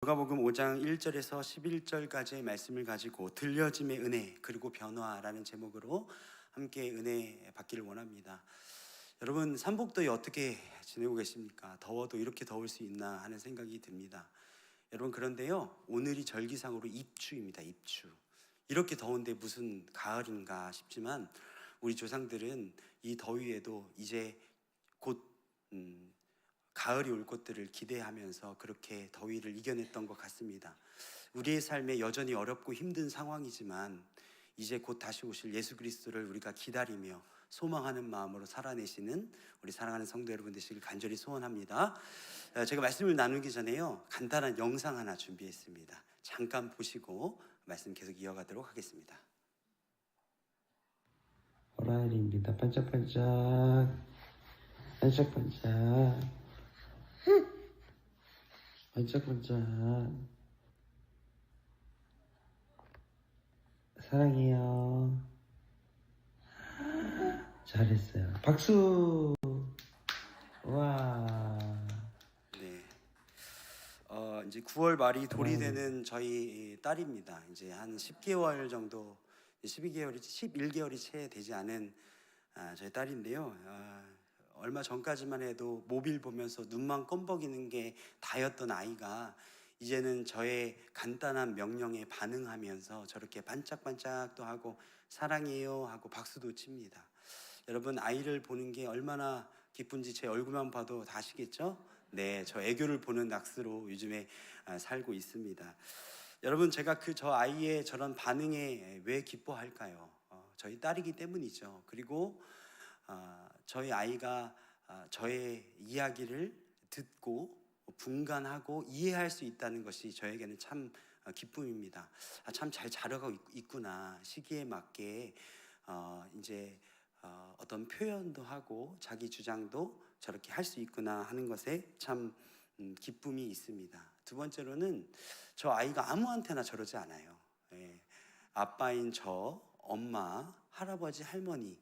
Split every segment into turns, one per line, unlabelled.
누가복음 5장 1절에서 11절까지의 말씀을 가지고 들려짐의 은혜 그리고 변화라는 제목으로 함께 은혜 받기를 원합니다. 여러분, 삼복더위 어떻게 지내고 계십니까? 더워도 이렇게 더울 수 있나 하는 생각이 듭니다. 여러분, 그런데요, 오늘이 절기상으로 입추입니다. 입추. 이렇게 더운데 무슨 가을인가 싶지만 우리 조상들은 이 더위에도 이제 곧 가을이 올 것들을 기대하면서 그렇게 더위를 이겨냈던 것 같습니다. 우리의 삶에 여전히 어렵고 힘든 상황이지만 이제 곧 다시 오실 예수 그리스도를 우리가 기다리며 소망하는 마음으로 살아내시는 우리 사랑하는 성도 여러분 되시길 간절히 소원합니다. 제가 말씀을 나누기 전에요, 간단한 영상 하나 준비했습니다. 잠깐 보시고 말씀 계속 이어가도록 하겠습니다.
호라일입니다. 반짝반짝 반짝반짝 반짝반짝 사랑해요. 잘했어요. 박수. 와.
네. 이제 9월 말이 돌이 되는 저희 딸입니다. 이제 한 10개월 정도, 11개월이 채 되지 않은 저희 딸인데요. 얼마 전까지만 해도 모빌 보면서 눈만 껌벅이는 게 다였던 아이가 이제는 저의 간단한 명령에 반응하면서 저렇게 반짝반짝도 하고 사랑해요 하고 박수도 칩니다. 여러분, 아이를 보는 게 얼마나 기쁜지 제 얼굴만 봐도 다 아시겠죠? 네, 저 애교를 보는 낚시로 요즘에 살고 있습니다. 여러분, 제가 저 아이의 저런 반응에 왜 기뻐할까요? 저희 딸이기 때문이죠. 그리고 저희 아이가 저의 이야기를 듣고 분간하고 이해할 수 있다는 것이 저에게는 참 기쁨입니다. 참 잘 자라고 있구나. 시기에 맞게 이제 어떤 표현도 하고 자기 주장도 저렇게 할 수 있구나 하는 것에 참 기쁨이 있습니다. 두 번째로는 저 아이가 아무한테나 저러지 않아요. 아빠인 저, 엄마, 할아버지, 할머니,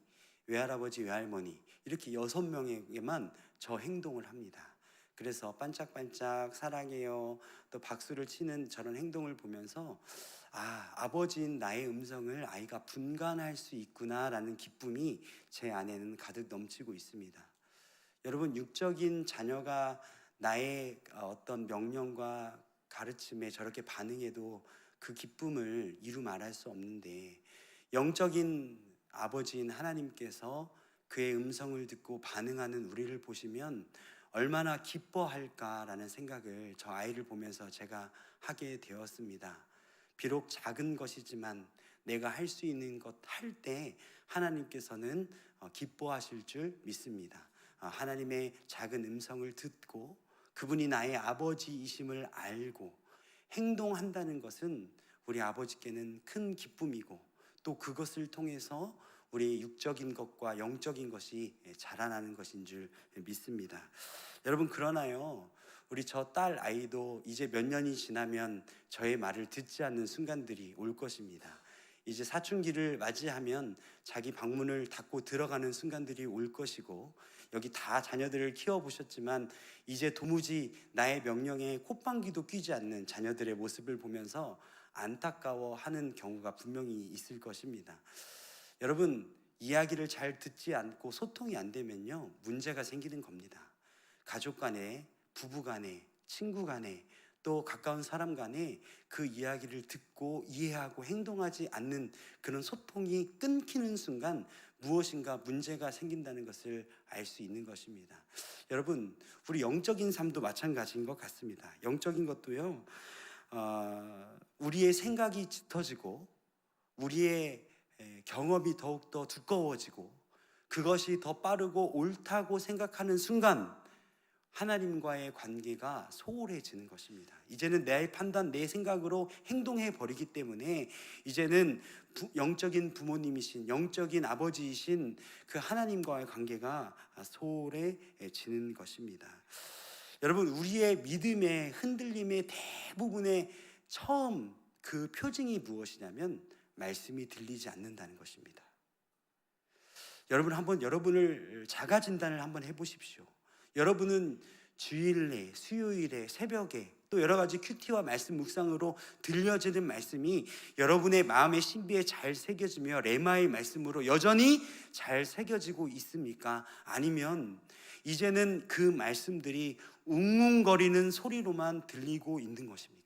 외할아버지, 외할머니 이렇게 6명에게만 저 행동을 합니다. 그래서 반짝반짝 사랑해요 또 박수를 치는 저런 행동을 보면서 아버지인 나의 음성을 아이가 분간할 수 있구나라는 기쁨이 제 안에는 가득 넘치고 있습니다. 여러분, 육적인 자녀가 나의 어떤 명령과 가르침에 저렇게 반응해도 그 기쁨을 이루 말할 수 없는데, 영적인 아버지인 하나님께서 그의 음성을 듣고 반응하는 우리를 보시면 얼마나 기뻐할까라는 생각을 저 아이를 보면서 제가 하게 되었습니다. 비록 작은 것이지만 내가 할 수 있는 것 할 때 하나님께서는 기뻐하실 줄 믿습니다. 하나님의 작은 음성을 듣고 그분이 나의 아버지이심을 알고 행동한다는 것은 우리 아버지께는 큰 기쁨이고, 또 그것을 통해서 우리의 육적인 것과 영적인 것이 자라나는 것인 줄 믿습니다. 여러분, 그러나요, 우리 저 딸 아이도 이제 몇 년이 지나면 저의 말을 듣지 않는 순간들이 올 것입니다. 이제 사춘기를 맞이하면 자기 방문을 닫고 들어가는 순간들이 올 것이고, 여기 다 자녀들을 키워보셨지만 이제 도무지 나의 명령에 콧방귀도 뀌지 않는 자녀들의 모습을 보면서 안타까워하는 경우가 분명히 있을 것입니다. 여러분, 이야기를 잘 듣지 않고 소통이 안 되면요, 문제가 생기는 겁니다. 가족 간에, 부부 간에, 친구 간에, 또 가까운 사람 간에 그 이야기를 듣고 이해하고 행동하지 않는 그런 소통이 끊기는 순간 무엇인가 문제가 생긴다는 것을 알 수 있는 것입니다. 여러분, 우리 영적인 삶도 마찬가지인 것 같습니다. 영적인 것도요, 우리의 생각이 짙어지고 우리의 경험이 더욱더 두꺼워지고 그것이 더 빠르고 옳다고 생각하는 순간 하나님과의 관계가 소홀해지는 것입니다. 이제는 내 판단, 내 생각으로 행동해 버리기 때문에 이제는 영적인 부모님이신, 영적인 아버지이신 그 하나님과의 관계가 소홀해지는 것입니다. 여러분, 우리의 믿음의 흔들림의 대부분의 처음 그 표징이 무엇이냐면 말씀이 들리지 않는다는 것입니다. 여러분, 한번 여러분을 자가 진단을 한번 해보십시오. 여러분은 주일에, 수요일에, 새벽에 또 여러 가지 큐티와 말씀 묵상으로 들려지는 말씀이 여러분의 마음의 신비에 잘 새겨지며 레마의 말씀으로 여전히 잘 새겨지고 있습니까? 아니면 이제는 그 말씀들이 웅웅거리는 소리로만 들리고 있는 것입니까?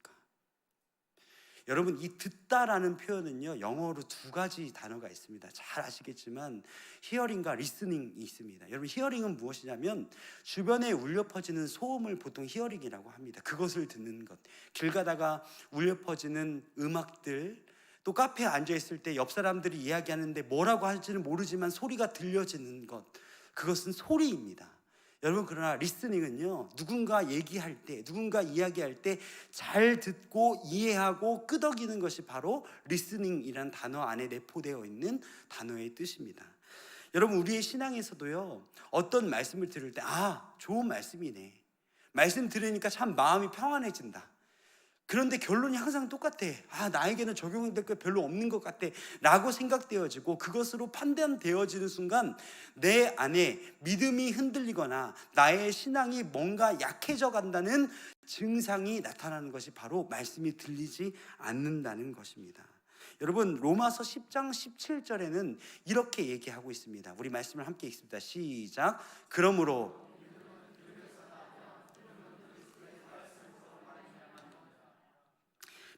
여러분, 이 듣다라는 표현은요, 영어로 두 가지 단어가 있습니다. 잘 아시겠지만 히어링과 리스닝이 있습니다. 여러분, 히어링은 무엇이냐면 주변에 울려 퍼지는 소음을 보통 히어링이라고 합니다. 그것을 듣는 것. 길 가다가 울려 퍼지는 음악들, 또 카페에 앉아 있을 때 옆 사람들이 이야기하는데 뭐라고 할지는 모르지만 소리가 들려지는 것, 그것은 소리입니다. 여러분, 그러나 리스닝은요, 누군가 얘기할 때, 누군가 이야기할 때 잘 듣고 이해하고 끄덕이는 것이 바로 리스닝이라는 단어 안에 내포되어 있는 단어의 뜻입니다. 여러분, 우리의 신앙에서도요, 어떤 말씀을 들을 때 좋은 말씀이네, 말씀 들으니까 참 마음이 평안해진다. 그런데 결론이 항상 똑같아. 나에게는 적용될 게 별로 없는 것 같아 라고 생각되어지고, 그것으로 판단되어지는 순간 내 안에 믿음이 흔들리거나 나의 신앙이 뭔가 약해져 간다는 증상이 나타나는 것이 바로 말씀이 들리지 않는다는 것입니다. 여러분, 로마서 10장 17절에는 이렇게 얘기하고 있습니다. 우리 말씀을 함께 읽습니다. 시작. 그러므로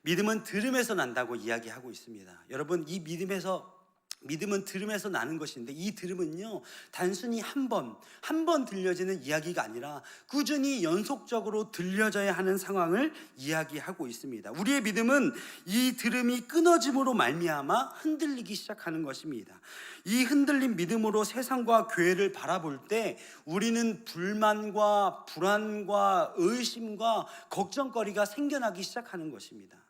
믿음은 들음에서 난다고 이야기하고 있습니다. 여러분, 이 믿음은 들음에서 나는 것인데, 이 들음은요, 단순히 한 번 들려지는 이야기가 아니라 꾸준히 연속적으로 들려져야 하는 상황을 이야기하고 있습니다. 우리의 믿음은 이 들음이 끊어짐으로 말미암아 흔들리기 시작하는 것입니다. 이 흔들린 믿음으로 세상과 교회를 바라볼 때 우리는 불만과 불안과 의심과 걱정거리가 생겨나기 시작하는 것입니다.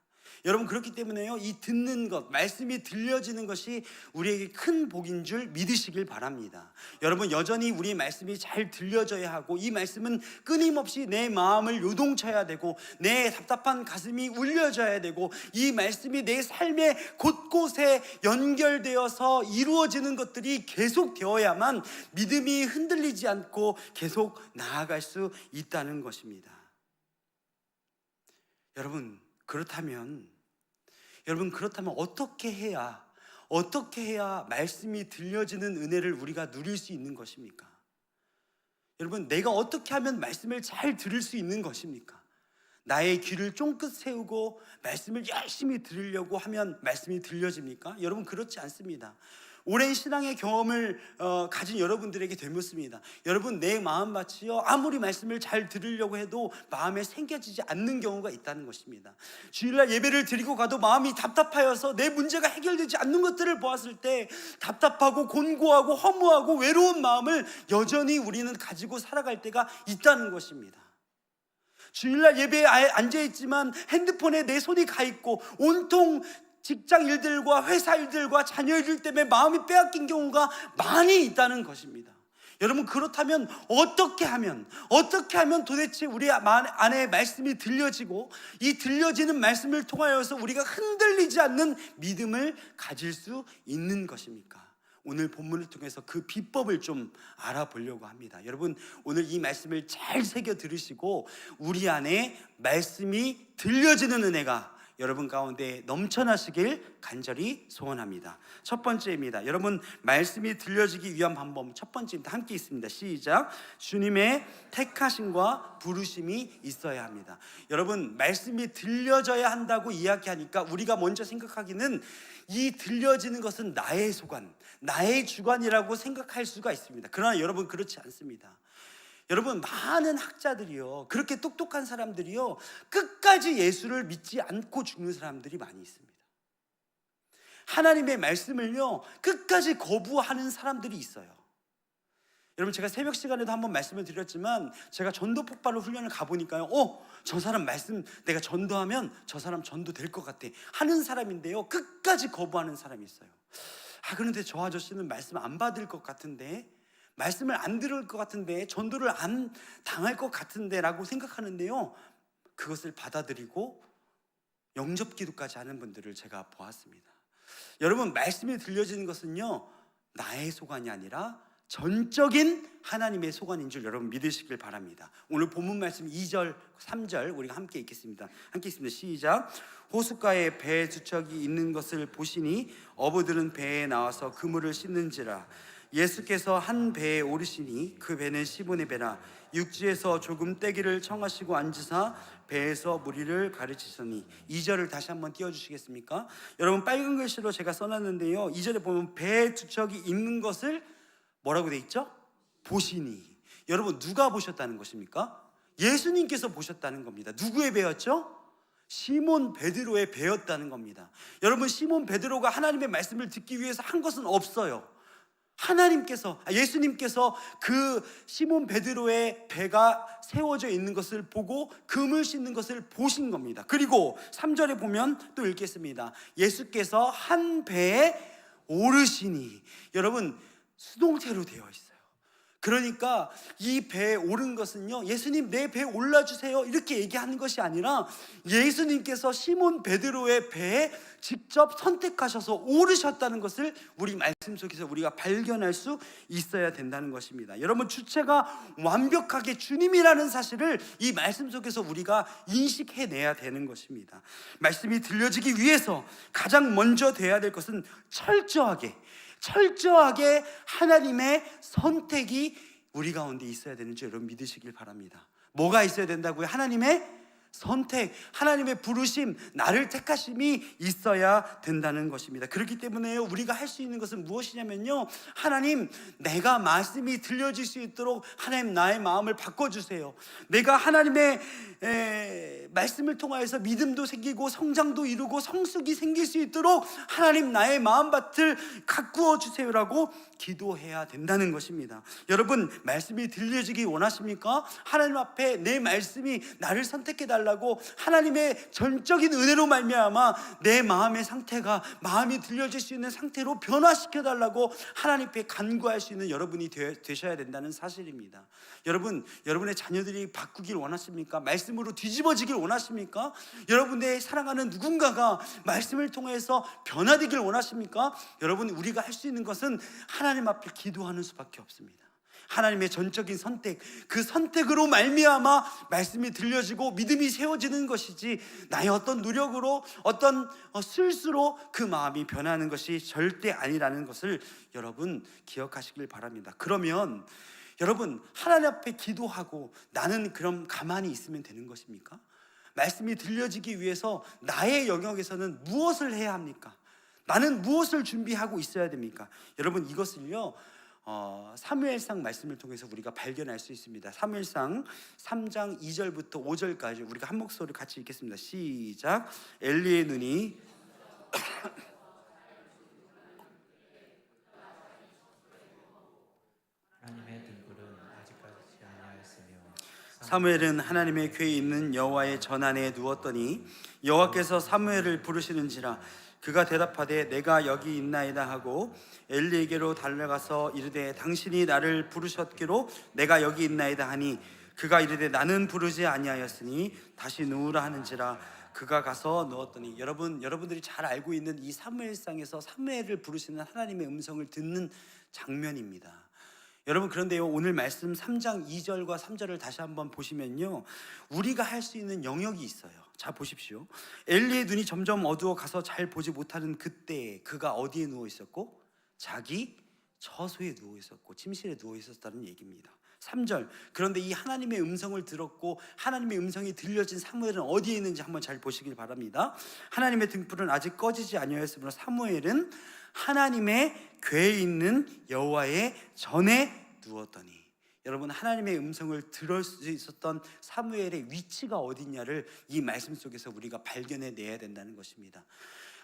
여러분, 그렇기 때문에요, 이 듣는 것, 말씀이 들려지는 것이 우리에게 큰 복인 줄 믿으시길 바랍니다. 여러분, 여전히 우리의 말씀이 잘 들려져야 하고, 이 말씀은 끊임없이 내 마음을 요동쳐야 되고, 내 답답한 가슴이 울려져야 되고, 이 말씀이 내 삶의 곳곳에 연결되어서 이루어지는 것들이 계속 되어야만 믿음이 흔들리지 않고 계속 나아갈 수 있다는 것입니다. 여러분, 그렇다면 어떻게 해야 말씀이 들려지는 은혜를 우리가 누릴 수 있는 것입니까? 여러분, 내가 어떻게 하면 말씀을 잘 들을 수 있는 것입니까? 나의 귀를 쫑긋 세우고 말씀을 열심히 들으려고 하면 말씀이 들려집니까? 여러분, 그렇지 않습니다. 오랜 신앙의 경험을 가진 여러분들에게 되묻습니다. 여러분, 내 마음밭이요, 아무리 말씀을 잘 들으려고 해도 마음에 생겨지지 않는 경우가 있다는 것입니다. 주일날 예배를 드리고 가도 마음이 답답하여서 내 문제가 해결되지 않는 것들을 보았을 때 답답하고 곤고하고 허무하고 외로운 마음을 여전히 우리는 가지고 살아갈 때가 있다는 것입니다. 주일날 예배에 앉아있지만 핸드폰에 내 손이 가있고 온통 직장 일들과 회사 일들과 자녀 일 때문에 마음이 빼앗긴 경우가 많이 있다는 것입니다. 여러분, 그렇다면 어떻게 하면 도대체 우리 안에 말씀이 들려지고, 이 들려지는 말씀을 통하여서 우리가 흔들리지 않는 믿음을 가질 수 있는 것입니까? 오늘 본문을 통해서 그 비법을 좀 알아보려고 합니다. 여러분, 오늘 이 말씀을 잘 새겨 들으시고 우리 안에 말씀이 들려지는 은혜가 여러분 가운데 넘쳐나시길 간절히 소원합니다. 첫 번째입니다. 여러분, 말씀이 들려지기 위한 방법 첫 번째입니다. 함께 있습니다. 시작. 주님의 택하심과 부르심이 있어야 합니다. 여러분, 말씀이 들려져야 한다고 이야기하니까 우리가 먼저 생각하기는 이 들려지는 것은 나의 소관, 나의 주관이라고 생각할 수가 있습니다. 그러나 여러분, 그렇지 않습니다. 여러분, 많은 학자들이요, 그렇게 똑똑한 사람들이요, 끝까지 예수를 믿지 않고 죽는 사람들이 많이 있습니다. 하나님의 말씀을요, 끝까지 거부하는 사람들이 있어요. 여러분, 제가 새벽 시간에도 한번 말씀을 드렸지만, 제가 전도 폭발로 훈련을 가보니까요, 저 사람 말씀 내가 전도하면 저 사람 전도 될 것 같아 하는 사람인데요, 끝까지 거부하는 사람이 있어요. 그런데 저 아저씨는 말씀 안 받을 것 같은데, 말씀을 안 들을 것 같은데, 전도를 안 당할 것 같은데 라고 생각하는데요, 그것을 받아들이고 영접 기도까지 하는 분들을 제가 보았습니다. 여러분, 말씀이 들려지는 것은요, 나의 소관이 아니라 전적인 하나님의 소관인 줄 여러분 믿으시길 바랍니다. 오늘 본문 말씀 2절, 3절 우리가 함께 읽겠습니다. 함께 읽습니다. 시작. 호숫가에 배 두 척이 있는 것을 보시니 어부들은 배에 나와서 그물을 씻는지라. 예수께서 한 배에 오르시니 그 배는 시몬의 배라. 육지에서 조금 떼기를 청하시고 앉으사 배에서 무리를 가르치시니. 2절을 다시 한번 띄워주시겠습니까? 여러분 빨간 글씨로 제가 써놨는데요, 2절에 보면 배 두 척이 있는 것을 뭐라고 돼 있죠? 보시니. 여러분 누가 보셨다는 것입니까? 예수님께서 보셨다는 겁니다. 누구의 배였죠? 시몬 베드로의 배였다는 겁니다. 여러분 시몬 베드로가 하나님의 말씀을 듣기 위해서 한 것은 없어요. 예수님께서 그 시몬 베드로의 배가 세워져 있는 것을 보고 그물 씻는 것을 보신 겁니다. 그리고 3절에 보면 또 읽겠습니다. 예수께서 한 배에 오르시니. 여러분 수동태로 되어 있어요. 그러니까 이 배에 오른 것은요, 예수님 내 배에 올라주세요 이렇게 얘기하는 것이 아니라 예수님께서 시몬 베드로의 배에 직접 선택하셔서 오르셨다는 것을 우리 말씀 속에서 우리가 발견할 수 있어야 된다는 것입니다. 여러분 주체가 완벽하게 주님이라는 사실을 이 말씀 속에서 우리가 인식해내야 되는 것입니다. 말씀이 들려지기 위해서 가장 먼저 돼야 될 것은 철저하게 하나님의 선택이 우리 가운데 있어야 되는지 여러분 믿으시길 바랍니다. 뭐가 있어야 된다고요? 하나님의 선택, 하나님의 부르심, 나를 택하심이 있어야 된다는 것입니다. 그렇기 때문에 우리가 할 수 있는 것은 무엇이냐면요, 하나님 내가 말씀이 들려질 수 있도록 하나님 나의 마음을 바꿔주세요. 내가 하나님의 말씀을 통하여서 믿음도 생기고 성장도 이루고 성숙이 생길 수 있도록 하나님 나의 마음밭을 가꾸어 주세요라고 기도해야 된다는 것입니다. 여러분 말씀이 들려지기 원하십니까? 하나님 앞에 내 말씀이 나를 선택해 달라고 하나님의 전적인 은혜로 말미암아 내 마음의 상태가 마음이 들려질 수 있는 상태로 변화시켜 달라고 하나님 앞에 간구할 수 있는 여러분이 되셔야 된다는 사실입니다. 여러분, 여러분의 자녀들이 바꾸길 원하십니까? 말씀으로 뒤집어지길 원하십니까? 여러분의 사랑하는 누군가가 말씀을 통해서 변화되길 원하십니까? 여러분, 우리가 할 수 있는 것은 하나님 앞에 기도하는 수밖에 없습니다. 하나님의 전적인 선택, 그 선택으로 말미암아 말씀이 들려지고 믿음이 세워지는 것이지 나의 어떤 노력으로 어떤 술수로 그 마음이 변하는 것이 절대 아니라는 것을 여러분 기억하시길 바랍니다. 그러면 여러분 하나님 앞에 기도하고 나는 그럼 가만히 있으면 되는 것입니까? 말씀이 들려지기 위해서 나의 영역에서는 무엇을 해야 합니까? 나는 무엇을 준비하고 있어야 됩니까? 여러분 이것을요 사무엘상 말씀을 통해서 우리가 발견할 수 있습니다. 사무엘상 3장 2절부터 5절까지 우리가 한 목소리 같이 읽겠습니다. 시작. 엘리의 눈이
하나님의 등불은 아직까지 아니하였으며
사무엘은 하나님의 궤에 있는 여호와의 전안에 누웠더니 여호와께서 사무엘을 부르시는지라 그가 대답하되 내가 여기 있나이다 하고 엘리에게로 달려가서 이르되 당신이 나를 부르셨기로 내가 여기 있나이다 하니 그가 이르되 나는 부르지 아니하였으니 다시 누우라 하는지라 그가 가서 누웠더니. 여러분들이 잘 알고 있는 이 사무엘상에서 사무엘을 부르시는 하나님의 음성을 듣는 장면입니다. 여러분 그런데요 오늘 말씀 3장 2절과 3절을 다시 한번 보시면요 우리가 할 수 있는 영역이 있어요. 자 보십시오. 엘리의 눈이 점점 어두워 가서 잘 보지 못하는 그때 그가 어디에 누워 있었고? 자기 처소에 누워 있었고 침실에 누워 있었다는 얘기입니다. 3절. 그런데 이 하나님의 음성을 들었고 하나님의 음성이 들려진 사무엘은 어디에 있는지 한번 잘 보시길 바랍니다. 하나님의 등불은 아직 꺼지지 아니하였으므로 사무엘은 하나님의 궤에 있는 여호와의 전에 누웠더니. 여러분 하나님의 음성을 들을 수 있었던 사무엘의 위치가 어디냐를 이 말씀 속에서 우리가 발견해내야 된다는 것입니다.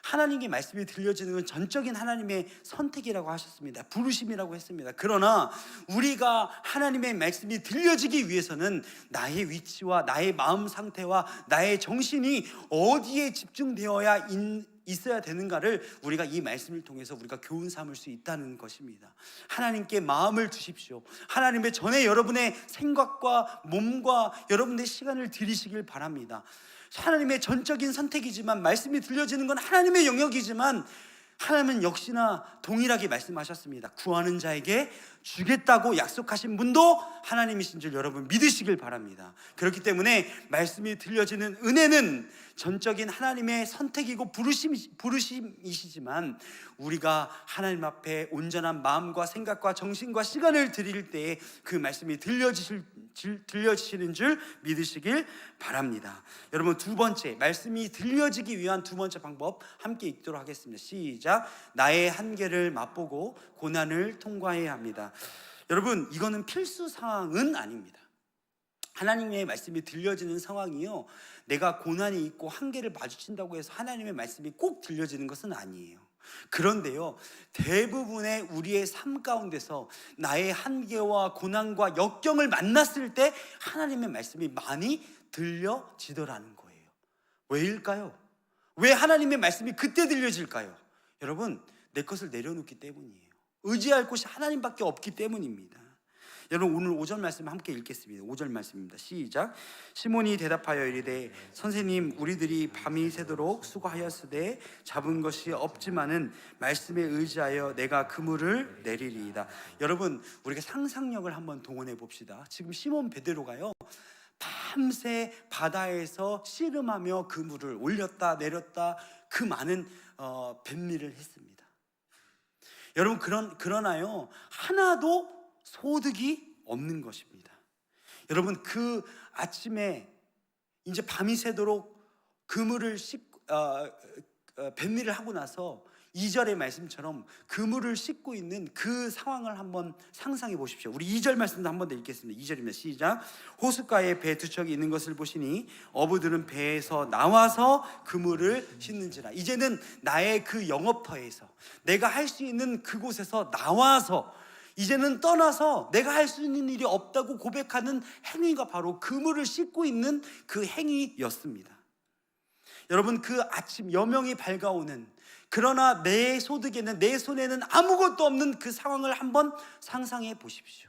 하나님의 말씀이 들려지는 건 전적인 하나님의 선택이라고 하셨습니다. 부르심이라고 했습니다. 그러나 우리가 하나님의 말씀이 들려지기 위해서는 나의 위치와 나의 마음 상태와 나의 정신이 어디에 집중되어야 있어야 되는가를 우리가 이 말씀을 통해서 우리가 교훈 삼을 수 있다는 것입니다. 하나님께 마음을 주십시오. 하나님의 전에 여러분의 생각과 몸과 여러분의 시간을 들이시길 바랍니다. 하나님의 전적인 선택이지만 말씀이 들려지는 건 하나님의 영역이지만 하나님은 역시나 동일하게 말씀하셨습니다. 구하는 자에게 주겠다고 약속하신 분도 하나님이신 줄 여러분 믿으시길 바랍니다. 그렇기 때문에 말씀이 들려지는 은혜는 전적인 하나님의 선택이고 부르심이시지만 우리가 하나님 앞에 온전한 마음과 생각과 정신과 시간을 드릴 때에 그 말씀이 들려지시는 줄 믿으시길 바랍니다. 여러분, 두 번째, 말씀이 들려지기 위한 두 번째 방법 함께 읽도록 하겠습니다. 시작. 나의 한계를 맛보고 고난을 통과해야 합니다. 여러분, 이거는 필수 사항은 아닙니다. 하나님의 말씀이 들려지는 상황이요, 내가 고난이 있고 한계를 마주친다고 해서 하나님의 말씀이 꼭 들려지는 것은 아니에요. 그런데요, 대부분의 우리의 삶 가운데서 나의 한계와 고난과 역경을 만났을 때 하나님의 말씀이 많이 들려지더라는 거예요. 왜일까요? 왜 하나님의 말씀이 그때 들려질까요? 여러분, 내 것을 내려놓기 때문이에요. 의지할 곳이 하나님밖에 없기 때문입니다. 여러분, 오늘 5절 말씀 함께 읽겠습니다. 5절 말씀입니다. 시작. 시몬이 대답하여 이르되 선생님, 우리들이 밤이 새도록 수고하였으되 잡은 것이 없지만은 말씀에 의지하여 내가 그물을 내리리이다. 여러분, 우리가 상상력을 한번 동원해 봅시다. 지금 시몬 베드로가요, 밤새 바다에서 씨름하며 그물을 올렸다 내렸다 그 많은 뱃일을 했습니다. 여러분, 그러나요, 하나도 소득이 없는 것입니다. 여러분, 그 아침에 이제 밤이 새도록 그물을 뱃일을 하고 나서 2절의 말씀처럼 그물을 씻고 있는 그 상황을 한번 상상해 보십시오. 우리 2절 말씀도 한번 더 읽겠습니다. 2절입니다. 시작. 호숫가에 배 두 척이 있는 것을 보시니 어부들은 배에서 나와서 그물을 씻는지라. 이제는 나의 그 영업터에서 내가 할 수 있는 그곳에서 나와서 이제는 떠나서 내가 할 수 있는 일이 없다고 고백하는 행위가 바로 그물을 씻고 있는 그 행위였습니다. 여러분, 그 아침 여명이 밝아오는, 그러나 내 소득에는, 내 손에는 아무것도 없는 그 상황을 한번 상상해 보십시오.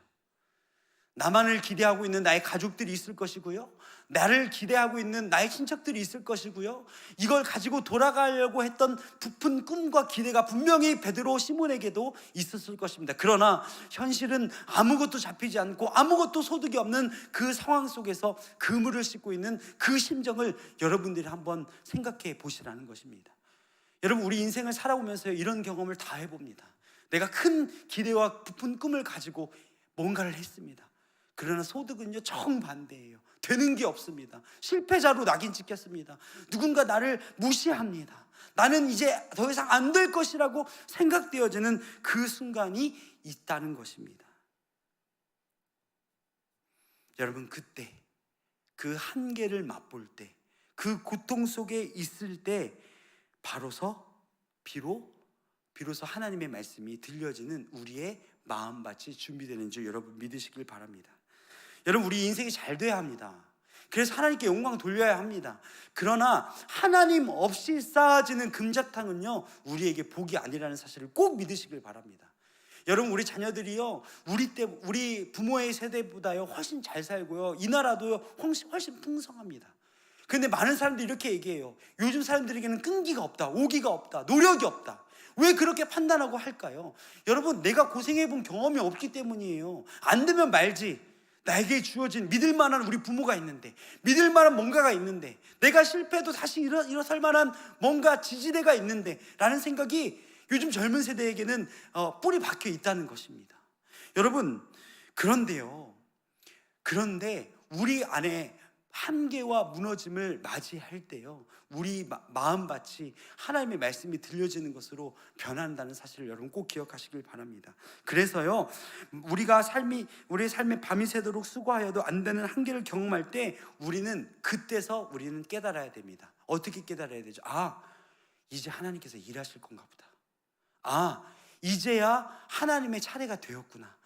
나만을 기대하고 있는 나의 가족들이 있을 것이고요, 나를 기대하고 있는 나의 친척들이 있을 것이고요, 이걸 가지고 돌아가려고 했던 부푼 꿈과 기대가 분명히 베드로 시몬에게도 있었을 것입니다. 그러나 현실은 아무것도 잡히지 않고 아무것도 소득이 없는 그 상황 속에서 그물을 씻고 있는 그 심정을 여러분들이 한번 생각해 보시라는 것입니다. 여러분, 우리 인생을 살아오면서 이런 경험을 다 해봅니다. 내가 큰 기대와 부푼 꿈을 가지고 뭔가를 했습니다. 그러나 소득은요, 정반대예요. 되는 게 없습니다. 실패자로 낙인 찍혔습니다. 누군가 나를 무시합니다. 나는 이제 더 이상 안 될 것이라고 생각되어지는 그 순간이 있다는 것입니다. 여러분, 그때 그 한계를 맛볼 때, 그 고통 속에 있을 때 비로소 하나님의 말씀이 들려지는 우리의 마음밭이 준비되는 줄 여러분 믿으시길 바랍니다. 여러분, 우리 인생이 잘 돼야 합니다. 그래서 하나님께 영광 돌려야 합니다. 그러나 하나님 없이 쌓아지는 금자탕은요, 우리에게 복이 아니라는 사실을 꼭 믿으시길 바랍니다. 여러분, 우리 자녀들이요, 우리 부모의 세대보다요 훨씬 잘 살고요, 이 나라도요 훨씬 풍성합니다. 그런데 많은 사람들이 이렇게 얘기해요. 요즘 사람들에게는 끈기가 없다, 오기가 없다, 노력이 없다. 왜 그렇게 판단하고 할까요? 여러분, 내가 고생해본 경험이 없기 때문이에요. 안 되면 말지. 나에게 주어진 믿을 만한 우리 부모가 있는데, 믿을 만한 뭔가가 있는데, 내가 실패해도 다시 일어설 만한 뭔가 지지대가 있는데 라는 생각이 요즘 젊은 세대에게는 뿌리 박혀 있다는 것입니다. 여러분, 그런데 우리 안에 한계와 무너짐을 맞이할 때요, 우리 마음밭이 하나님의 말씀이 들려지는 것으로 변한다는 사실을 여러분 꼭 기억하시길 바랍니다. 그래서요, 우리의 삶에 밤이 새도록 수고하여도 안 되는 한계를 경험할 때 우리는 깨달아야 됩니다. 어떻게 깨달아야 되죠? 이제 하나님께서 일하실 건가 보다. 이제야 하나님의 차례가 되었구나.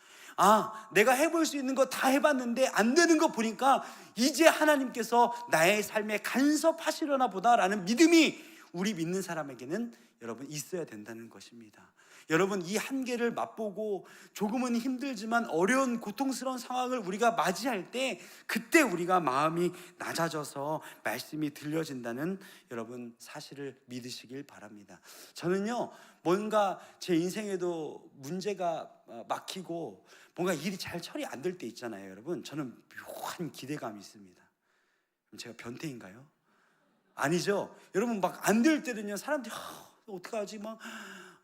내가 해볼 수 있는 거 다 해봤는데 안 되는 거 보니까 이제 하나님께서 나의 삶에 간섭하시려나 보다라는 믿음이 우리 믿는 사람에게는 여러분 있어야 된다는 것입니다. 여러분, 이 한계를 맛보고 조금은 힘들지만 어려운 고통스러운 상황을 우리가 맞이할 때 그때 우리가 마음이 낮아져서 말씀이 들려진다는 여러분 사실을 믿으시길 바랍니다. 저는요, 뭔가 제 인생에도 문제가 막히고 뭔가 일이 잘 처리 안 될 때 있잖아요. 여러분, 저는 묘한 기대감이 있습니다. 그럼 제가 변태인가요? 아니죠. 여러분, 막 안 될 때는요, 사람들이 어떡하지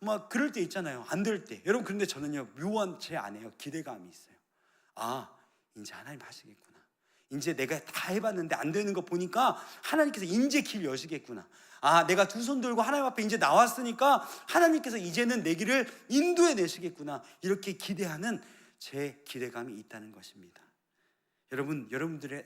막 그럴 때 있잖아요. 안 될 때. 여러분, 그런데 저는요, 묘한 제 안에요 기대감이 있어요. 아, 이제 하나님 하시겠구나. 이제 내가 다 해봤는데 안 되는 거 보니까 하나님께서 이제 길 여시겠구나. 아, 내가 두 손 들고 하나님 앞에 이제 나왔으니까 하나님께서 이제는 내 길을 인도해 내시겠구나. 이렇게 기대하는 제 기대감이 있다는 것입니다. 여러분, 여러분들의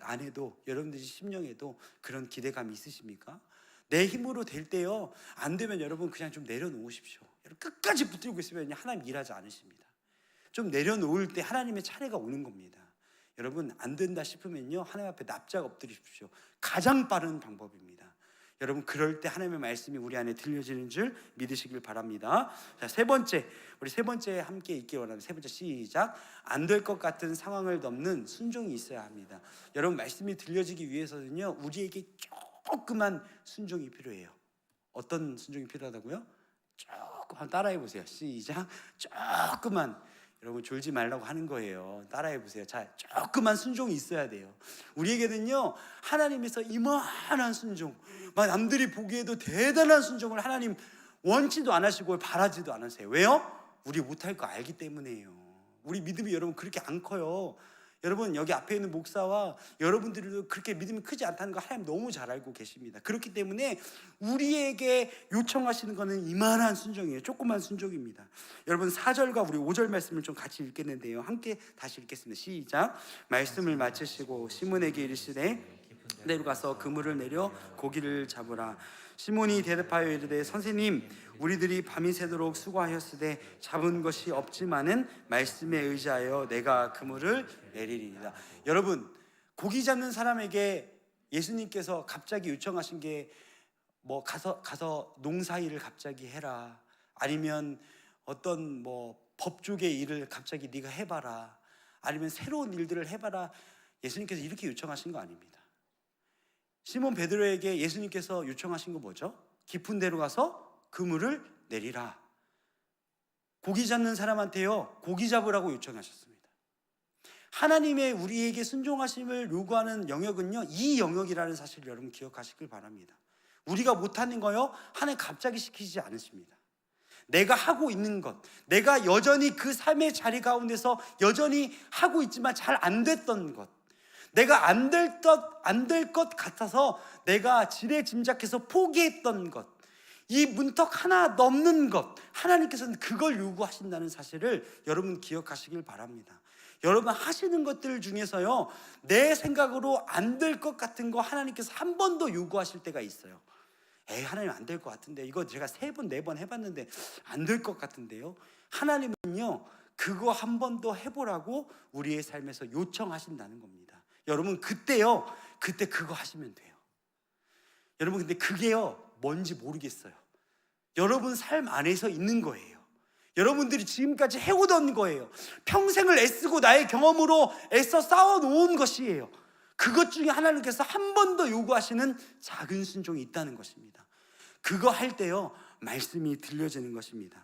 안에도, 여러분들의 심령에도 그런 기대감이 있으십니까? 내 힘으로 될 때요, 안 되면 여러분 그냥 좀 내려놓으십시오. 여러분, 끝까지 붙들고 있으면 하나님 일하지 않으십니다. 좀 내려놓을 때 하나님의 차례가 오는 겁니다. 여러분, 안 된다 싶으면요, 하나님 앞에 납작 엎드리십시오. 가장 빠른 방법입니다. 여러분, 그럴 때 하나님의 말씀이 우리 안에 들려지는 줄 믿으시길 바랍니다. 자, 우리 세 번째 함께 있기 원하는 세 번째, 시작. 안 될 것 같은 상황을 넘는 순종이 있어야 합니다. 여러분, 말씀이 들려지기 위해서는요, 우리에게 조그만 순종이 필요해요. 어떤 순종이 필요하다고요? 조금, 한번 따라해 보세요. 시작. 조그만. 여러분, 졸지 말라고 하는 거예요. 따라해 보세요. 자, 조그만 순종이 있어야 돼요. 우리에게는요, 하나님에서 이만한 순종, 막 남들이 보기에도 대단한 순종을 하나님 원치도 안 하시고 바라지도 않으세요. 왜요? 우리 못할 거 알기 때문에요. 우리 믿음이 여러분 그렇게 안 커요. 여러분, 여기 앞에 있는 목사와 여러분들도 그렇게 믿음이 크지 않다는 거 하나님 너무 잘 알고 계십니다. 그렇기 때문에 우리에게 요청하시는 것은 이만한 순종이에요. 조그만 순종입니다. 여러분, 4절과 우리 5절 말씀을 좀 같이 읽겠는데요, 함께 다시 읽겠습니다. 시작. 말씀을 마치시고 시몬에게 이르시되 내려가서 그물을 내려 고기를 잡으라. 시몬이 대답하여 이르되 선생님, 우리들이 밤이 새도록 수고하였으되 잡은 것이 없지만은 말씀에 의지하여 내가 그물을 내리리이다. 여러분, 고기 잡는 사람에게 예수님께서 갑자기 요청하신 게 뭐 가서 농사일을 갑자기 해라, 아니면 어떤 뭐 법조계 일을 갑자기 네가 해봐라, 아니면 새로운 일들을 해봐라, 예수님께서 이렇게 요청하신 거 아닙니다. 시몬 베드로에게 예수님께서 요청하신 거 뭐죠? 깊은 데로 가서 그물을 내리라. 고기 잡는 사람한테요, 고기 잡으라고 요청하셨습니다. 하나님의 우리에게 순종하심을 요구하는 영역은요, 이 영역이라는 사실을 여러분 기억하시길 바랍니다. 우리가 못하는 거요, 하나님 갑자기 시키지 않으십니다. 내가 하고 있는 것, 내가 여전히 그 삶의 자리 가운데서 여전히 하고 있지만 잘 안 됐던 것, 내가 안 될 것 같아서 내가 지레짐작해서 포기했던 것, 이 문턱 하나 넘는 것, 하나님께서는 그걸 요구하신다는 사실을 여러분 기억하시길 바랍니다. 여러분, 하시는 것들 중에서요, 내 생각으로 안 될 것 같은 거 하나님께서 한 번 더 요구하실 때가 있어요. 에이, 하나님 안 될 것 같은데, 이거 제가 3번 4번 해봤는데 안 될 것 같은데요. 하나님은요, 그거 한 번 더 해보라고 우리의 삶에서 요청하신다는 겁니다. 여러분, 그때 그거 하시면 돼요. 여러분, 근데 그게요, 뭔지 모르겠어요. 여러분 삶 안에서 있는 거예요. 여러분들이 지금까지 해오던 거예요. 평생을 애쓰고 나의 경험으로 애써 쌓아놓은 것이에요. 그것 중에 하나님께서 한 번 더 요구하시는 작은 순종이 있다는 것입니다. 그거 할 때요, 말씀이 들려지는 것입니다.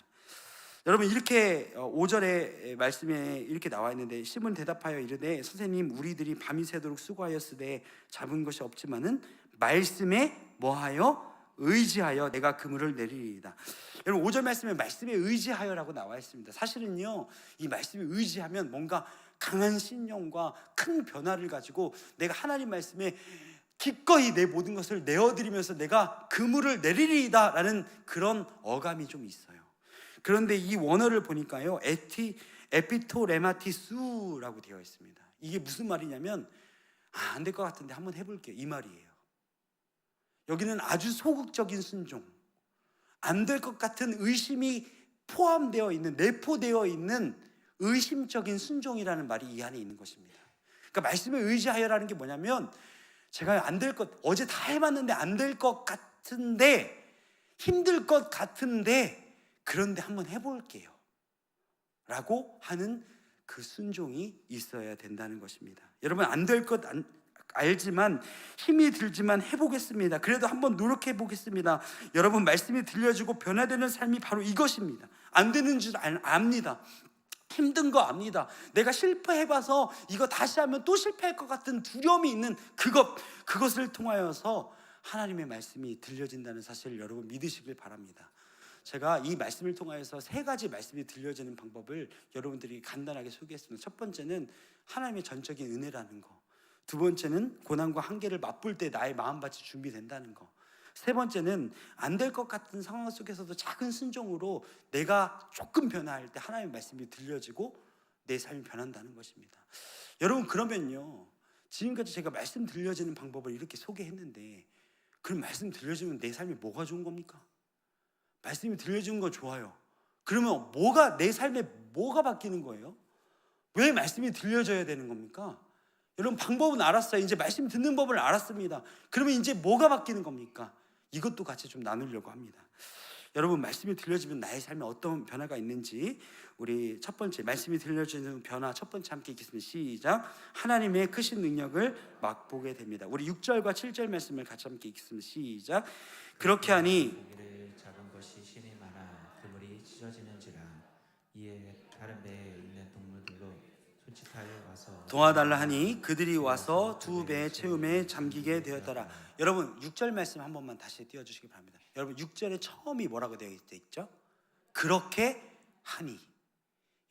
여러분, 이렇게 5절의 말씀에 이렇게 나와 있는데, 시몬 대답하여 이르되 선생님, 우리들이 밤이 새도록 수고하였으되 잡은 것이 없지만은 말씀에 뭐하여? 의지하여 내가 그물을 내리리이다. 여러분, 5절 말씀에 말씀에 의지하여라고 나와 있습니다. 사실은요, 이 말씀에 의지하면 뭔가 강한 신령과 큰 변화를 가지고 내가 하나님 말씀에 기꺼이 내 모든 것을 내어드리면서 내가 그물을 내리리이다 라는 그런 어감이 좀 있어요. 그런데 이 원어를 보니까요, 에피토레마티수라고 되어 있습니다. 이게 무슨 말이냐면, 안 될 것 같은데 한번 해볼게요, 이 말이에요. 여기는 아주 소극적인 순종, 안 될 것 같은 의심이 포함되어 있는, 내포되어 있는 의심적인 순종이라는 말이 이 안에 있는 것입니다. 그러니까 말씀에 의지하여라는 게 뭐냐면, 제가 안 될 것, 어제 다 해봤는데 안 될 것 같은데 그런데 한번 해볼게요 라고 하는 그 순종이 있어야 된다는 것입니다. 여러분, 안 될 것 알지만, 힘이 들지만 해보겠습니다. 그래도 한번 노력해 보겠습니다. 여러분, 말씀이 들려지고 변화되는 삶이 바로 이것입니다. 안 되는 줄 압니다. 힘든 거 압니다. 내가 실패해봐서 이거 다시 하면 또 실패할 것 같은 두려움이 있는 그것을 통하여서 하나님의 말씀이 들려진다는 사실을 여러분 믿으시길 바랍니다. 제가 이 말씀을 통하여서 3가지 말씀이 들려지는 방법을 여러분들이 간단하게 소개했습니다. 첫 번째는 하나님의 전적인 은혜라는 거. 두 번째는 고난과 한계를 맛볼 때 나의 마음밭이 준비된다는 거. 세 번째는 안 될 것 같은 상황 속에서도 작은 순종으로 내가 조금 변화할 때 하나님의 말씀이 들려지고 내 삶이 변한다는 것입니다. 여러분, 그러면요, 지금까지 제가 말씀 들려지는 방법을 이렇게 소개했는데, 그럼 말씀 들려주면 내 삶이 뭐가 좋은 겁니까? 말씀이 들려주는 거 좋아요. 그러면 내 삶에 뭐가 바뀌는 거예요? 왜 말씀이 들려져야 되는 겁니까? 여러분, 방법은 알았어요. 이제 말씀 듣는 법을 알았습니다. 그러면 이제 뭐가 바뀌는 겁니까? 이것도 같이 좀 나누려고 합니다. 여러분, 말씀이 들려지면 나의 삶에 어떤 변화가 있는지, 우리 첫 번째 말씀이 들려지는 변화 첫 번째 함께 읽겠습니다. 시작. 하나님의 크신 능력을 맛보게 됩니다. 우리 6절과 7절 말씀을 같이 함께 읽겠습니다. 시작. 그렇게 하니
고기를 잡은 것이 신이 많아 그물이 찢어지는지라 이에 다른 배에 있는 동물들로 손짓하여 와서
도와달라 하니 그들이 와서 2배 채움에 잠기게 되었더라. 여러분, 6절 말씀 한 번만 다시 띄워주시기 바랍니다. 여러분, 6절에 처음이 뭐라고 되어 있죠? 그렇게 하니.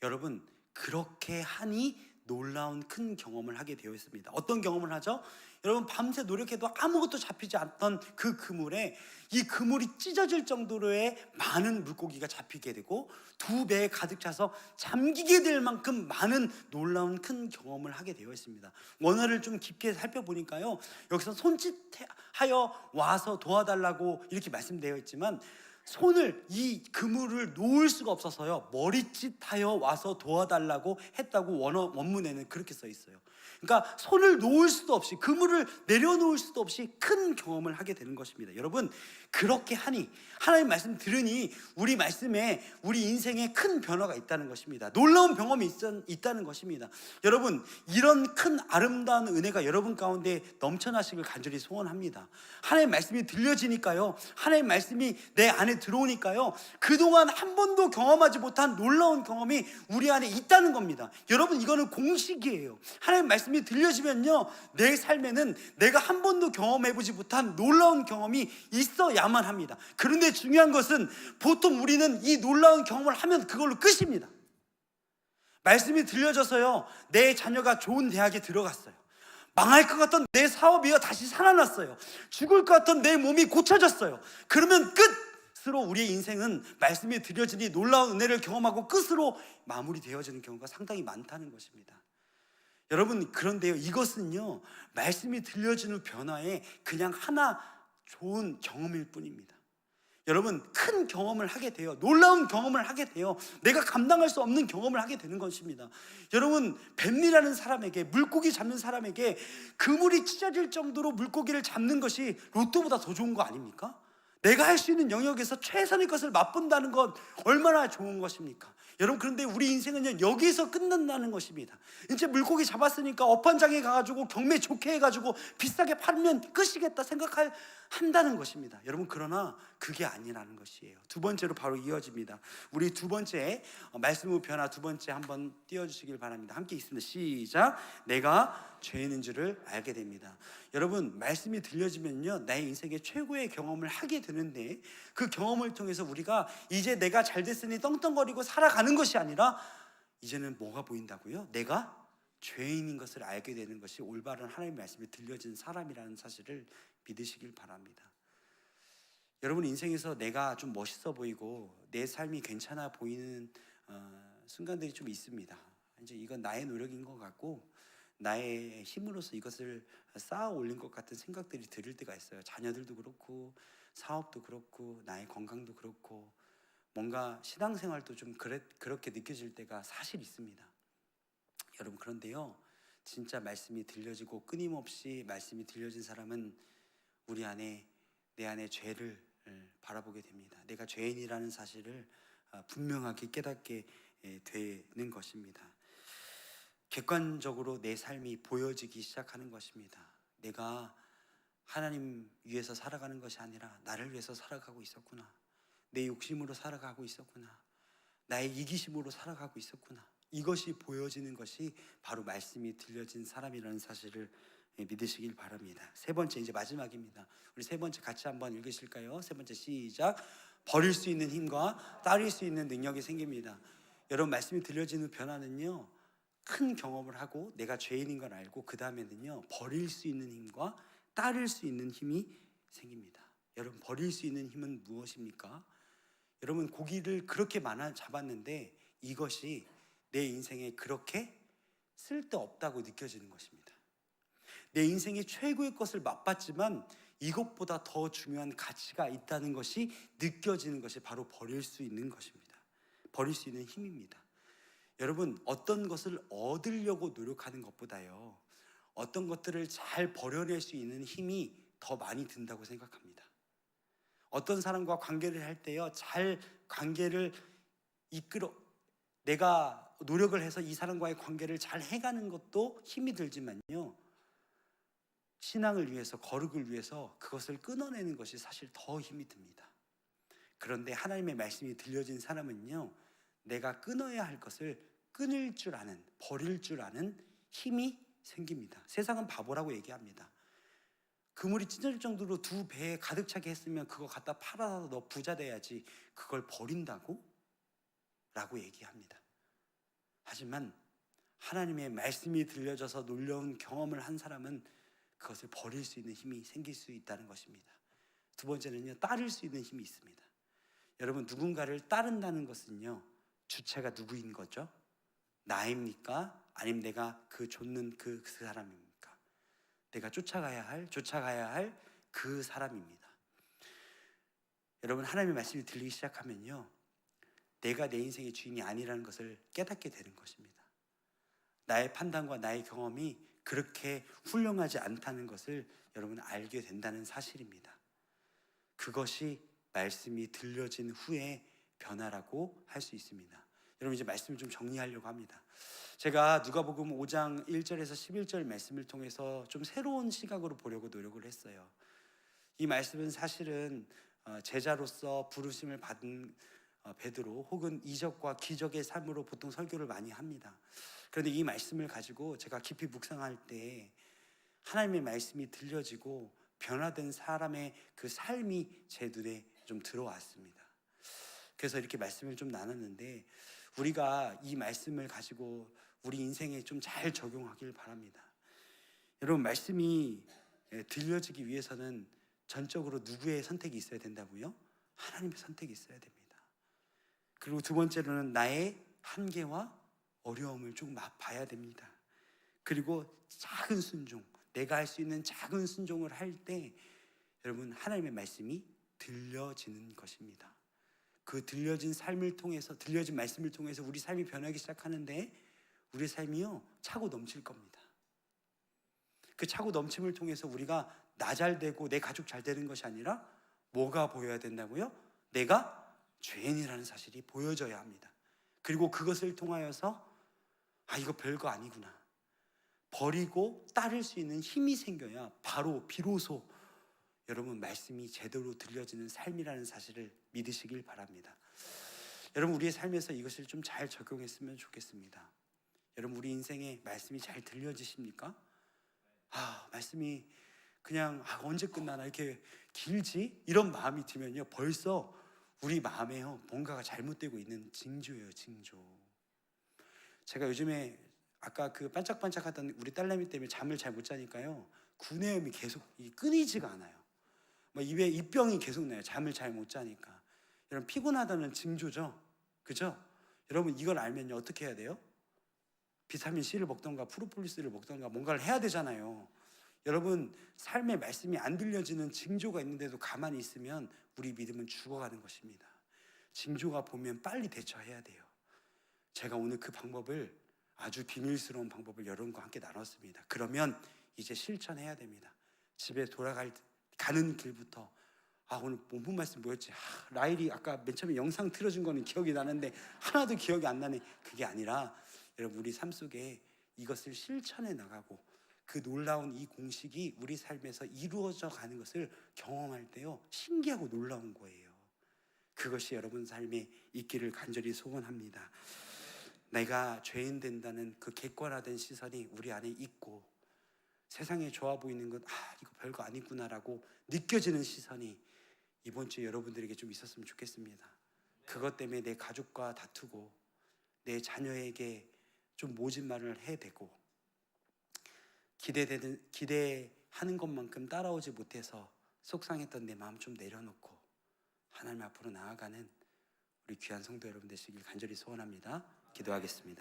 여러분, 그렇게 하니 놀라운 큰 경험을 하게 되어 있습니다. 어떤 경험을 하죠? 여러분, 밤새 노력해도 아무것도 잡히지 않던 그 그물에 이 그물이 찢어질 정도로의 많은 물고기가 잡히게 되고 2배에 가득 차서 잠기게 될 만큼 많은 놀라운 큰 경험을 하게 되어 있습니다. 원어를 좀 깊게 살펴보니까요, 여기서 손짓하여 와서 도와달라고 이렇게 말씀되어 있지만, 손을 이 그물을 놓을 수가 없어서요, 머리짓하여 와서 도와달라고 했다고 원문에는 그렇게 써 있어요. 그러니까 손을 놓을 수도 없이, 그물을 내려놓을 수도 없이 큰 경험을 하게 되는 것입니다. 여러분, 그렇게 하니, 하나님 말씀 들으니 우리 말씀에 우리 인생에 큰 변화가 있다는 것입니다. 놀라운 경험이 있다는 것입니다. 여러분, 이런 큰 아름다운 은혜가 여러분 가운데 넘쳐나시길 간절히 소원합니다. 하나님 말씀이 들려지니까요, 하나님 말씀이 내 안에 들어오니까요, 그동안 한 번도 경험하지 못한 놀라운 경험이 우리 안에 있다는 겁니다. 여러분, 이거는 공식이에요. 하나님 말씀이 들려지면요, 내 삶에는 내가 한 번도 경험해보지 못한 놀라운 경험이 있어야만 합니다. 그런데 중요한 것은 보통 우리는 이 놀라운 경험을 하면 그걸로 끝입니다. 말씀이 들려져서요, 내 자녀가 좋은 대학에 들어갔어요. 망할 것 같던 내 사업이요, 다시 살아났어요. 죽을 것 같던 내 몸이 고쳐졌어요. 그러면 끝으로 우리의 인생은 말씀이 들려지니 놀라운 은혜를 경험하고 끝으로 마무리되어지는 경우가 상당히 많다는 것입니다. 여러분, 그런데요, 이것은요, 말씀이 들려지는 변화에 그냥 하나 좋은 경험일 뿐입니다. 여러분, 큰 경험을 하게 돼요. 놀라운 경험을 하게 돼요. 내가 감당할 수 없는 경험을 하게 되는 것입니다. 여러분, 뱀이라는 사람에게, 물고기 잡는 사람에게 그물이 찢어질 정도로 물고기를 잡는 것이 로또보다 더 좋은 거 아닙니까? 내가 할 수 있는 영역에서 최선의 것을 맛본다는 건 얼마나 좋은 것입니까? 여러분, 그런데 우리 인생은 여기서 끝난다는 것입니다. 이제 물고기 잡았으니까 업판장에 가가지고 경매 좋게 해가지고 비싸게 팔면 끝이겠다 생각한다는 것입니다. 여러분, 그러나 그게 아니라는 것이에요. 두 번째로 바로 이어집니다. 우리 두 번째 말씀의 변화 두 번째 한번 띄워주시길 바랍니다. 함께 있습니다. 시작. 내가 죄인인 줄을 알게 됩니다. 여러분, 말씀이 들려지면요, 나의 인생에 최고의 경험을 하게 되는데, 그 경험을 통해서 우리가 이제 내가 잘 됐으니 떵떵거리고 살아가는 것이 아니라 이제는 뭐가 보인다고요? 내가 죄인인 것을 알게 되는 것이 올바른 하나님의 말씀이 들려진 사람이라는 사실을 믿으시길 바랍니다. 여러분, 인생에서 내가 좀 멋있어 보이고 내 삶이 괜찮아 보이는 순간들이 좀 있습니다. 이제 이건 나의 노력인 것 같고 나의 힘으로서 이것을 쌓아 올린 것 같은 생각들이 들을 때가 있어요. 자녀들도 그렇고 사업도 그렇고 나의 건강도 그렇고 뭔가 신앙생활도 좀 그렇게 느껴질 때가 사실 있습니다. 여러분, 그런데요, 진짜 말씀이 들려지고 끊임없이 말씀이 들려진 사람은 우리 안에 내 안에 죄를 바라보게 됩니다. 내가 죄인이라는 사실을 분명하게 깨닫게 되는 것입니다. 객관적으로 내 삶이 보여지기 시작하는 것입니다. 내가 하나님 위해서 살아가는 것이 아니라 나를 위해서 살아가고 있었구나. 내 욕심으로 살아가고 있었구나. 나의 이기심으로 살아가고 있었구나. 이것이 보여지는 것이 바로 말씀이 들려진 사람이라는 사실을 믿으시길 바랍니다. 세 번째, 이제 마지막입니다. 우리 세 번째 같이 한번 읽으실까요? 세 번째 시작. 버릴 수 있는 힘과 따를 수 있는 능력이 생깁니다. 여러분, 말씀이 들려지는 변화는요, 큰 경험을 하고 내가 죄인인 걸 알고 그 다음에는요, 버릴 수 있는 힘과 따를 수 있는 힘이 생깁니다. 여러분, 버릴 수 있는 힘은 무엇입니까? 여러분, 고기를 그렇게 많아 잡았는데 이것이 내 인생에 그렇게 쓸데없다고 느껴지는 것입니다. 내 인생의 최고의 것을 맛봤지만 이것보다 더 중요한 가치가 있다는 것이 느껴지는 것이 바로 버릴 수 있는 것입니다. 버릴 수 있는 힘입니다. 여러분, 어떤 것을 얻으려고 노력하는 것보다요, 어떤 것들을 잘 버려낼 수 있는 힘이 더 많이 든다고 생각합니다. 어떤 사람과 관계를 할 때요, 잘 관계를 내가 노력을 해서 이 사람과의 관계를 잘 해가는 것도 힘이 들지만요, 신앙을 위해서, 거룩을 위해서 그것을 끊어내는 것이 사실 더 힘이 듭니다. 그런데 하나님의 말씀이 들려진 사람은요, 내가 끊어야 할 것을 끊을 줄 아는, 버릴 줄 아는 힘이 생깁니다. 세상은 바보라고 얘기합니다. 그물이 찢어질 정도로 두 배에 가득 차게 했으면 그거 갖다 팔아서 너 부자 돼야지, 그걸 버린다고? 라고 얘기합니다. 하지만 하나님의 말씀이 들려져서 놀라운 경험을 한 사람은 그것을 버릴 수 있는 힘이 생길 수 있다는 것입니다. 두 번째는요, 따를 수 있는 힘이 있습니다. 여러분, 누군가를 따른다는 것은요, 주체가 누구인 거죠? 나입니까? 아니면 내가 쫓는 그 사람입니까? 내가 쫓아가야 할 그 사람입니다. 여러분, 하나님의 말씀이 들리기 시작하면요, 내가 내 인생의 주인이 아니라는 것을 깨닫게 되는 것입니다. 나의 판단과 나의 경험이 그렇게 훌륭하지 않다는 것을 여러분 알게 된다는 사실입니다. 그것이 말씀이 들려진 후의 변화라고 할 수 있습니다. 여러분, 이제 말씀을 좀 정리하려고 합니다. 제가 누가복음 5장 1절에서 11절 말씀을 통해서 좀 새로운 시각으로 보려고 노력을 했어요. 이 말씀은 사실은 제자로서 부르심을 받은 베드로 혹은 이적과 기적의 삶으로 보통 설교를 많이 합니다. 그런데 이 말씀을 가지고 제가 깊이 묵상할 때 하나님의 말씀이 들려지고 변화된 사람의 그 삶이 제 눈에 좀 들어왔습니다. 그래서 이렇게 말씀을 좀 나눴는데, 우리가 이 말씀을 가지고 우리 인생에 좀 잘 적용하길 바랍니다. 여러분, 말씀이 들려지기 위해서는 전적으로 누구의 선택이 있어야 된다고요? 하나님의 선택이 있어야 됩니다. 그리고 두 번째로는 나의 한계와 어려움을 좀 봐야 됩니다. 그리고 작은 순종, 내가 할 수 있는 작은 순종을 할 때 여러분, 하나님의 말씀이 들려지는 것입니다. 그 들려진 삶을 통해서, 들려진 말씀을 통해서 우리 삶이 변하기 시작하는데 우리 삶이요, 차고 넘칠 겁니다. 그 차고 넘침을 통해서 우리가 나 잘 되고 내 가족 잘 되는 것이 아니라 뭐가 보여야 된다고요? 내가 죄인이라는 사실이 보여져야 합니다. 그리고 그것을 통하여서 이거 별거 아니구나, 버리고 따를 수 있는 힘이 생겨야 비로소 여러분, 말씀이 제대로 들려지는 삶이라는 사실을 믿으시길 바랍니다. 여러분, 우리의 삶에서 이것을 좀 잘 적용했으면 좋겠습니다. 여러분, 우리 인생에 말씀이 잘 들려지십니까? 말씀이 그냥 언제 끝나나 이렇게 길지? 이런 마음이 들면요, 벌써 우리 마음에요, 뭔가가 잘못되고 있는 징조예요, 징조. 제가 요즘에 아까 그 반짝반짝하던 우리 딸내미 때문에 잠을 잘 못 자니까요, 구내염이 계속 끊이지가 않아요. 입에 입병이 계속 나요. 잠을 잘 못 자니까. 여러분, 피곤하다는 징조죠, 그죠? 여러분, 이걸 알면요, 어떻게 해야 돼요? 비타민 C를 먹던가 프로폴리스를 먹던가 뭔가를 해야 되잖아요. 여러분, 삶의 말씀이 안 들려지는 징조가 있는데도 가만히 있으면 우리 믿음은 죽어가는 것입니다. 징조가 보면 빨리 대처해야 돼요. 제가 오늘 그 방법을, 아주 비밀스러운 방법을 여러분과 함께 나눴습니다. 그러면 이제 실천해야 됩니다. 집에 가는 길부터 오늘 본문 말씀 뭐였지? 라일이 아까 맨 처음에 영상 틀어준 거는 기억이 나는데 하나도 기억이 안 나네. 그게 아니라 여러분, 우리 삶 속에 이것을 실천해 나가고 그 놀라운 이 공식이 우리 삶에서 이루어져 가는 것을 경험할 때요, 신기하고 놀라운 거예요. 그것이 여러분 삶에 있기를 간절히 소원합니다. 내가 죄인 된다는 그 객관화된 시선이 우리 안에 있고, 세상에 좋아 보이는 것, 이거 별거 아니구나라고 느껴지는 시선이 이번 주에 여러분들에게 좀 있었으면 좋겠습니다. 그것 때문에 내 가족과 다투고 내 자녀에게 좀 모진 말을 해대고 기대하는 것만큼 따라오지 못해서 속상했던 내 마음 좀 내려놓고 하나님 앞으로 나아가는 우리 귀한 성도 여러분 되시길 간절히 소원합니다. 기도하겠습니다.